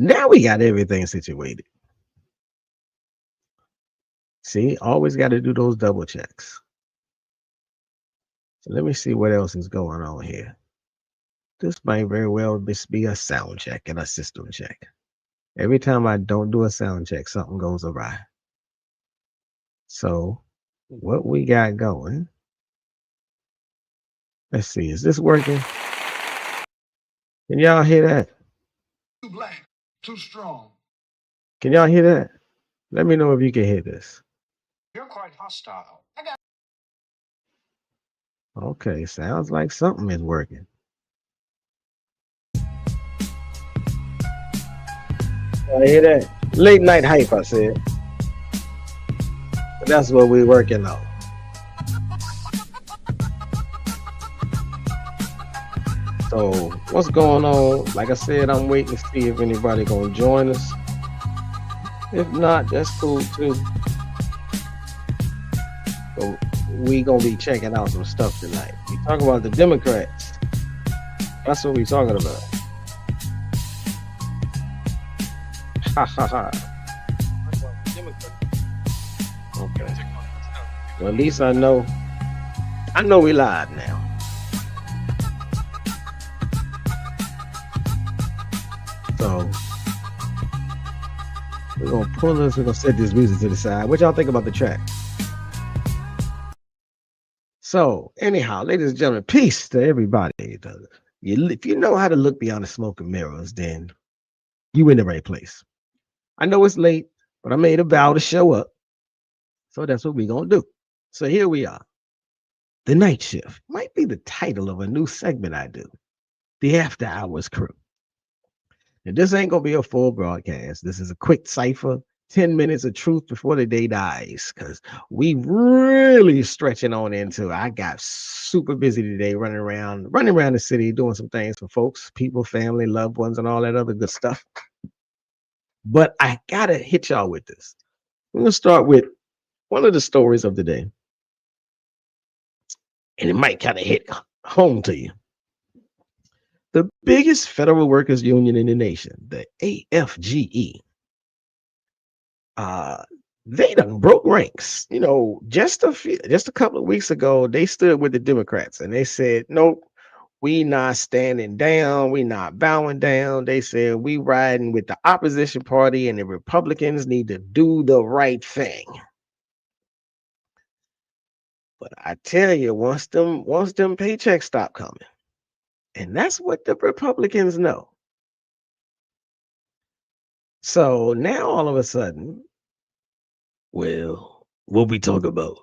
Now we got everything situated. See, always got to do those double checks. So let me see what else is going on here. This might very well just be a sound check and a system check. Every time I don't do a sound check, something goes awry. So what we got going, let's see, is this working? Can y'all hear that? Too black, too strong. Can y'all hear that? Let me know if you can hear this. You're quite hostile. Okay, sounds like something is working. I hear that. Late night hype, I said. But that's what we're working on. So what's going on? Like I said, I'm waiting to see if anybody gonna join us. If not, that's cool too. So we gonna be checking out some stuff tonight. We talking about the Democrats. That's what we talking about. Ha ha ha. Okay. Well, at least I know we live now. So we're gonna pull this. We're gonna set this music to the side. What y'all think about the track? So anyhow, ladies and gentlemen, peace to everybody. If you know how to look beyond the smoke and mirrors, then you in the right place. I know it's late, but I made a vow to show up. So that's what we're gonna do. So here we are. The Night Shift might be the title of a new segment I do. The After Hours Crew. And this ain't gonna be a full broadcast. This is a quick cipher, 10 minutes of truth before the day dies. Cause we really stretching on into I got super busy today running around the city doing some things for folks, people, family, loved ones, and all that other good stuff. But I gotta hit y'all with this. I'm gonna start with one of the stories of the day. And it might kind of hit home to you. The biggest federal workers union in the nation, the AFGE, they done broke ranks. You know, just a couple of weeks ago, they stood with the Democrats and they said, "Nope, we not standing down, we not bowing down." They said we riding with the opposition party, and the Republicans need to do the right thing. But I tell you, once them paychecks stop coming, and that's what the Republicans know. So now all of a sudden, well, what we talk about?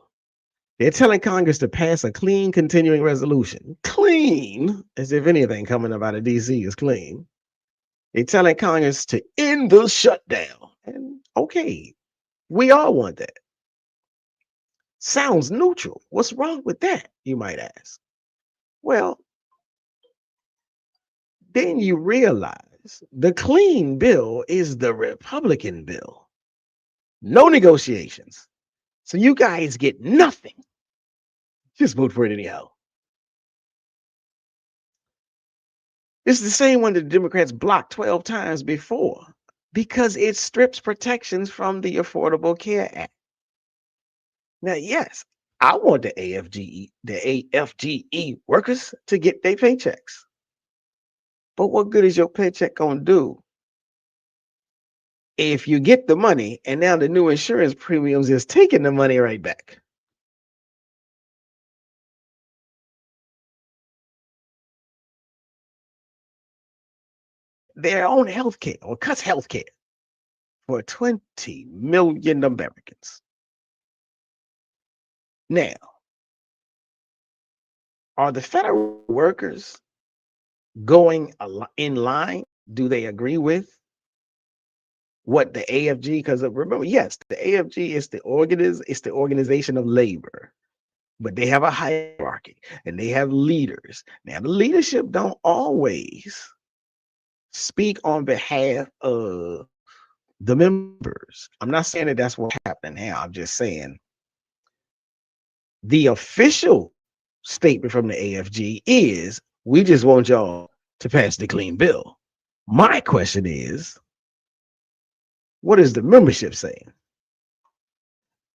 They're telling Congress to pass a clean continuing resolution. Clean, as if anything coming up out of DC is clean. They're telling Congress to end the shutdown. And okay, we all want that. Sounds neutral. What's wrong with that, you might ask? Well, then you realize the clean bill is the Republican bill. No negotiations. So you guys get nothing. Just vote for it anyhow. This is the same one that the Democrats blocked 12 times before because it strips protections from the Affordable Care Act. Now, yes, I want the AFGE workers to get their paychecks. But what good is your paycheck going to do if you get the money and now the new insurance premiums is taking the money right back? Their own health care or cuts health care for 20 million Americans. Now, are the federal workers going in line? Do they agree with what the AFG? Because remember, yes, the AFG is the organization of labor, but they have a hierarchy and they have leaders. Now, the leadership don't always speak on behalf of the members. I'm not saying that that's what's happening now. I'm just saying the official statement from the AFG is we just want y'all to pass the clean bill. My question is, What is the membership saying?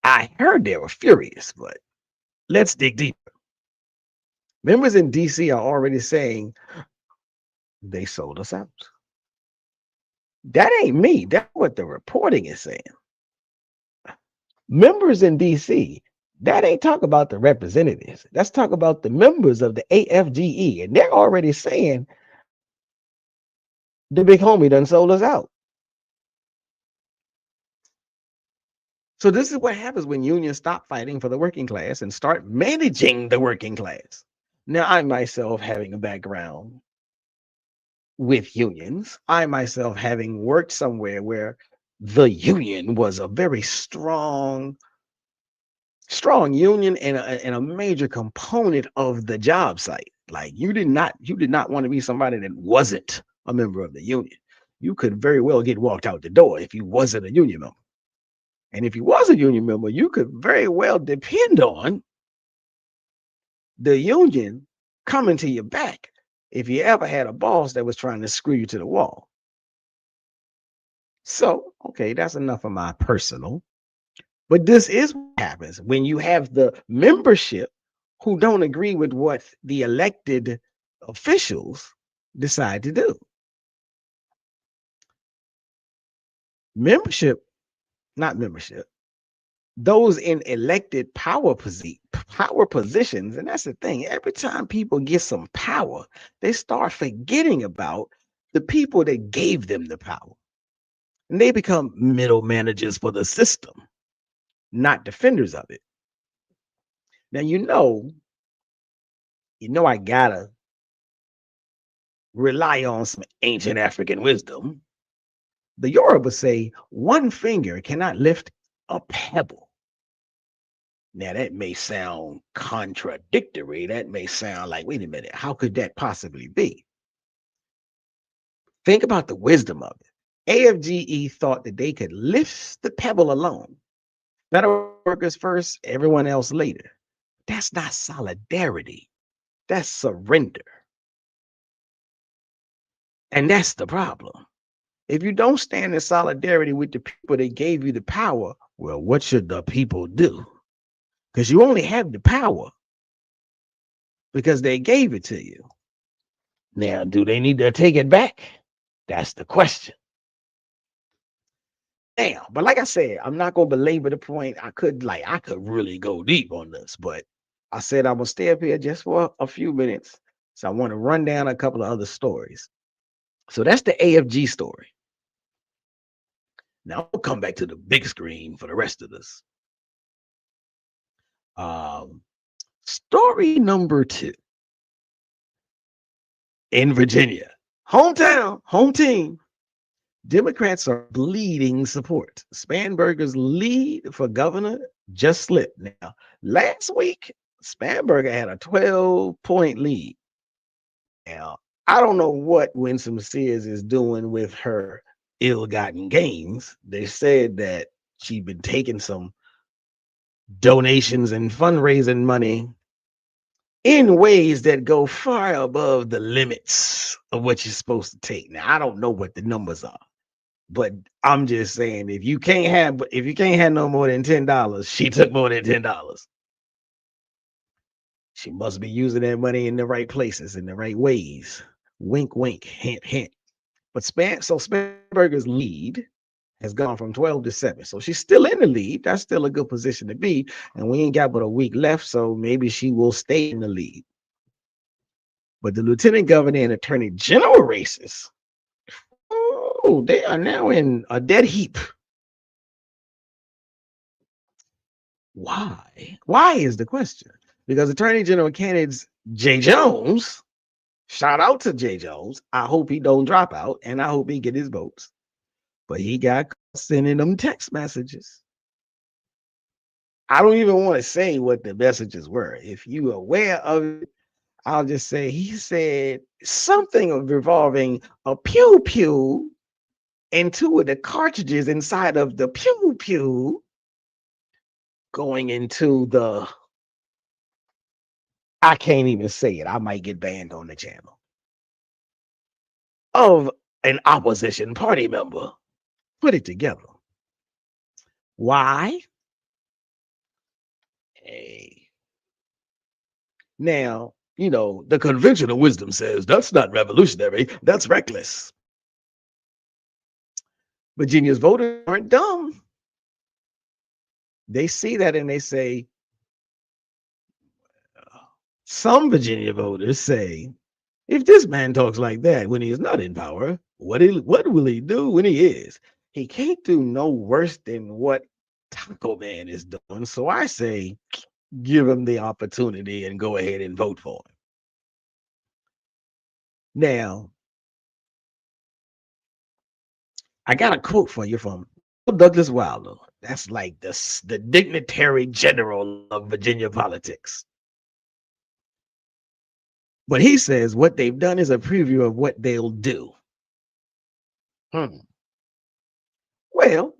I heard they were furious, but let's dig deeper. Members in DC are already saying they sold us out. That ain't me. That's what the reporting is saying. Members in DC, that ain't talk about the representatives. That's talk about the members of the AFGE. And they're already saying the big homie done sold us out. So this is what happens when unions stop fighting for the working class and start managing the working class. Now, I myself having a background with unions, I myself having worked somewhere where the union was a very strong union and a major component of the job site. Like you did not want to be somebody that wasn't a member of the union. You could very well get walked out the door if you wasn't a union member. And if you was a union member, you could very well depend on the union coming to your back if you ever had a boss that was trying to screw you to the wall. So, okay, that's enough of my personal. But this is what happens when you have the membership who don't agree with what the elected officials decide to do. Membership, not membership, those in elected power positions, and that's the thing. Every time people get some power, they start forgetting about the people that gave them the power. And they become middle managers for the system, not defenders of it. Now I gotta rely on some ancient African wisdom. The Yoruba say one finger cannot lift a pebble. Now, that may sound contradictory. That may sound like, wait a minute, how could that possibly be? Think about the wisdom of it. AFGE thought that they could lift the pebble alone. Federal workers first, everyone else later. That's not solidarity. That's surrender. And that's the problem. If you don't stand in solidarity with the people that gave you the power, well, what should the people do? Because you only have the power because they gave it to you. Now, do they need to take it back? That's the question. Now, but like I said, I'm not gonna belabor the point. I could really go deep on this, but I said I'm gonna stay up here just for a few minutes. So I want to run down a couple of other stories. So that's the AFG story. Now I'll come back to the big screen for the rest of this. Story number 2 in Virginia, hometown, home team. Democrats are bleeding support. Spanberger's lead for governor just slipped. Now, last week, Spanberger had a 12-point lead. Now, I don't know what Winsome Sears is doing with her ill-gotten gains. They said that she'd been taking some donations and fundraising money in ways that go far above the limits of what you're supposed to take. Now, I don't know what the numbers are. But I'm just saying, if you can't have no more than $10, she took more than $10. She must be using that money in the right places, in the right ways. Wink, wink, hint, hint. But Spanberger's lead has gone from 12 to 7. So she's still in the lead. That's still a good position to be. And we ain't got but a week left, so maybe she will stay in the lead. But the lieutenant governor and attorney general races, oh, they are now in a dead heap. Why? Why is the question? Because Attorney General candidates Jay Jones, shout out to Jay Jones. I hope he don't drop out and I hope he get his votes. But he got sending them text messages. I don't even want to say what the messages were. If you are aware of it, I'll just say he said something revolving a pew pew and 2 of the cartridges inside of the pew pew going into the, I can't even say it. I might get banned on the channel, of an opposition party member. Put it together. Why? Hey. Now, the conventional wisdom says that's not revolutionary, that's reckless. Virginia's voters aren't dumb. They see that and they say, some Virginia voters say, if this man talks like that when he is not in power, what will he do when he is? He can't do no worse than what Taco Man is doing. So I say, give him the opportunity and go ahead and vote for him. Now, I got a quote for you from Douglas Wilder. That's like the dignitary general of Virginia politics. But he says what they've done is a preview of what they'll do. Hmm. Well,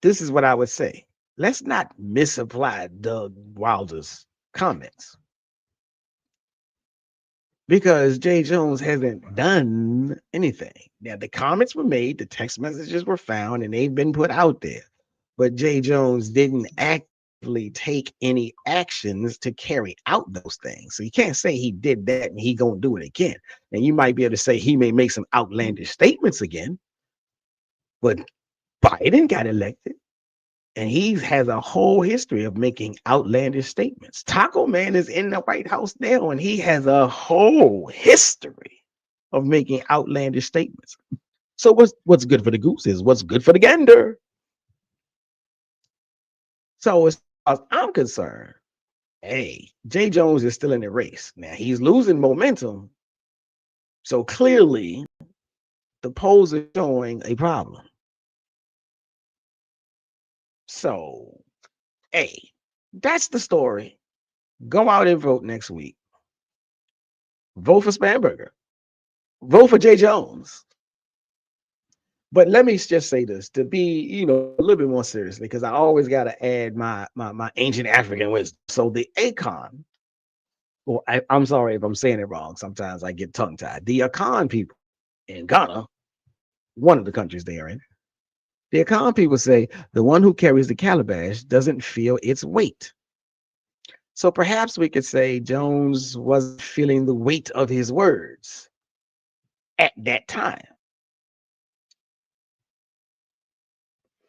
this is what I would say. Let's not misapply Doug Wilder's comments because Jay Jones hasn't done anything. Now, the comments were made, the text messages were found, and they've been put out there. But Jay Jones didn't actively take any actions to carry out those things. So you can't say he did that and he gonna do it again. And you might be able to say he may make some outlandish statements again, but Biden got elected. And he has a whole history of making outlandish statements. Taco Man is in the White House now, and he has a whole history of making outlandish statements. So what's good for the goose is what's good for the gander. So as far as I'm concerned, hey, Jay Jones is still in the race. Now he's losing momentum. So clearly the polls are showing a problem. So, hey, that's the story. Go out and vote next week. Vote for Spanberger. Vote for Jay Jones. But let me just say this to be, a little bit more seriously, because I always got to add my ancient African wisdom. So the Akon, well, I'm sorry if I'm saying it wrong. Sometimes I get tongue tied. The Akan people in Ghana, one of the countries they are in, the Akan people say the one who carries the calabash doesn't feel its weight. So perhaps we could say Jones wasn't feeling the weight of his words at that time.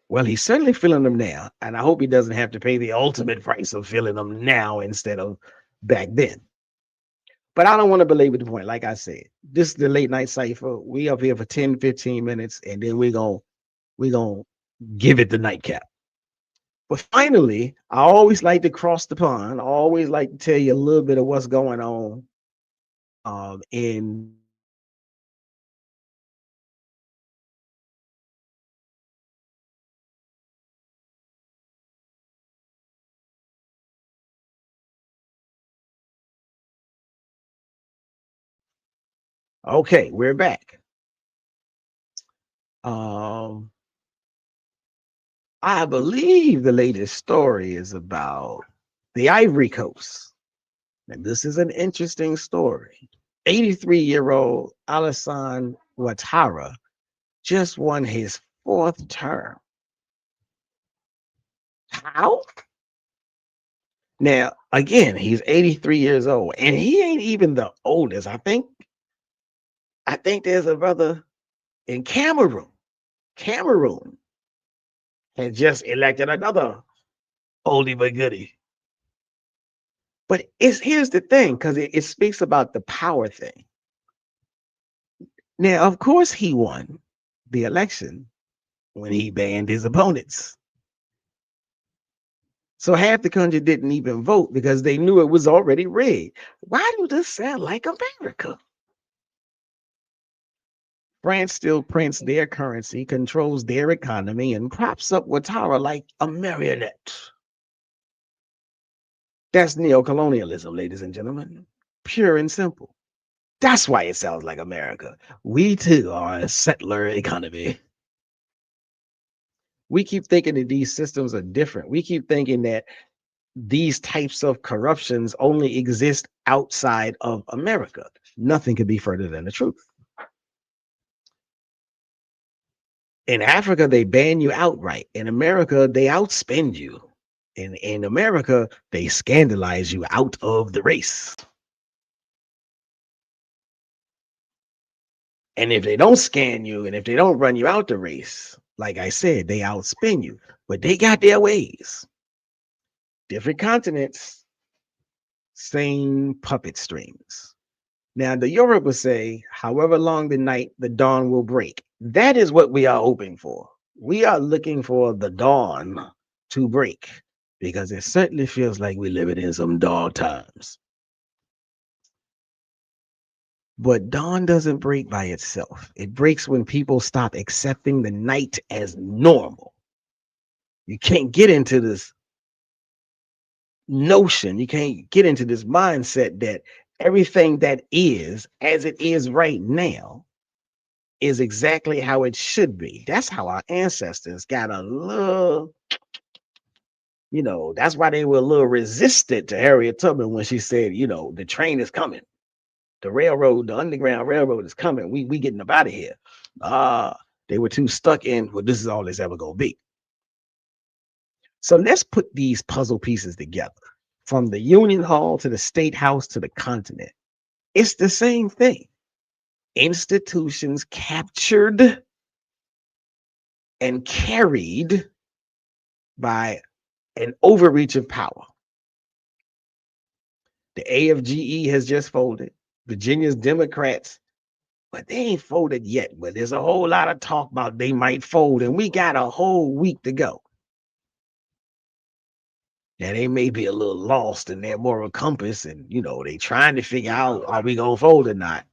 Well, he's certainly feeling them now, and I hope he doesn't have to pay the ultimate price of feeling them now instead of back then. But I don't want to belabor the point. Like I said, this is the late night cipher. We up here for 10, 15 minutes, and then we gonna give it the nightcap. But finally, I always like to cross the pond. I always like to tell you a little bit of what's going on in okay, we're back. Um, I believe the latest story is about the Ivory Coast. And this is an interesting story. 83-year-old Alassane Ouattara just won his fourth term. How? Now, again, he's 83 years old, and he ain't even the oldest. I think there's a brother in Cameroon. Cameroon had just elected another oldie but goodie. But here's the thing, because it speaks about the power thing. Now, of course, he won the election when he banned his opponents. So half the country didn't even vote because they knew it was already rigged. Why do this sound like America? France still prints their currency, controls their economy, and props up Ouattara like a marionette. That's neocolonialism, ladies and gentlemen. Pure and simple. That's why it sounds like America. We too are a settler economy. We keep thinking that these systems are different. We keep thinking that these types of corruptions only exist outside of America. Nothing could be further than the truth. In Africa, they ban you outright. In America, they outspend you. In America, they scandalize you out of the race. And if they don't scan you and if they don't run you out the race, like I said, they outspin you. But they got their ways. Different continents, same puppet strings. Now, the Yoruba will say, however long the night, the dawn will break. That is what we are hoping for. We are looking for the dawn to break because it certainly feels like we're living in some dark times. But dawn doesn't break by itself. It breaks when people stop accepting the night as normal. You can't get into this notion, you can't get into this mindset that everything that is as it is right now is exactly how it should be. That's how our ancestors got a little, that's why they were a little resistant to Harriet Tubman when she said, the train is coming. The railroad, the underground railroad is coming. We getting up out of here. They were too stuck in, well, this is all it's ever gonna be. So let's put these puzzle pieces together. From the Union Hall to the State House to the continent. It's the same thing. Institutions captured and carried by an overreach of power. The AFGE has just folded. Virginia's Democrats, but they ain't folded yet. But there's a whole lot of talk about they might fold, and we got a whole week to go. Now they may be a little lost in their moral compass, and they trying to figure out are we gonna fold or not.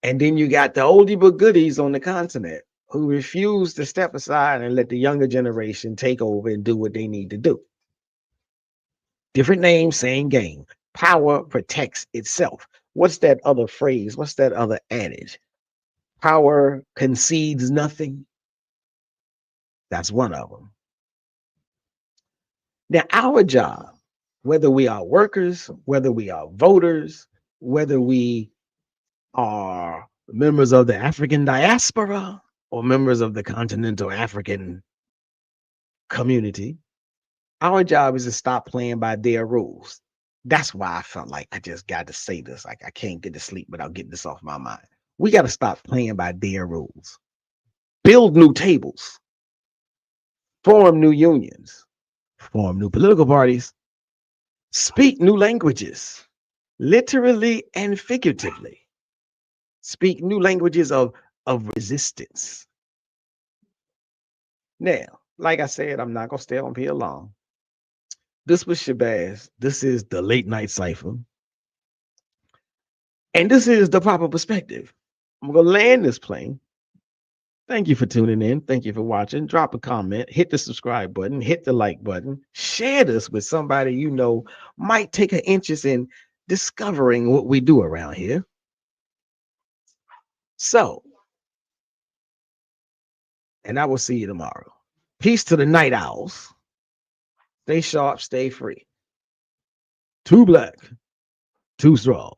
And then you got the oldie but goodies on the continent who refuse to step aside and let the younger generation take over and do what they need to do. Different name, same game. Power protects itself. What's that other phrase? What's that other adage? Power concedes nothing. That's one of them. Now, our job, whether we are workers, whether we are voters, whether we are members of the African diaspora or members of the continental African community, our job is to stop playing by their rules. That's why I felt like I just got to say this. Like I can't get to sleep without getting this off my mind. We got to stop playing by their rules. Build new tables. Form new unions. Form new political parties. Speak new languages, literally and figuratively. Speak new languages of resistance. Now, like I said, I'm not going to stay on here long. This was Shabazz. This is the Late Night Cipher. And this is the proper perspective. I'm going to land this plane. Thank you for tuning in. Thank you for watching. Drop a comment, hit the subscribe button, hit the like button, share this with somebody you know might take an interest in discovering what we do around here. So, and I will see you tomorrow. Peace to the night owls. Stay sharp, stay free. Too black, too strong.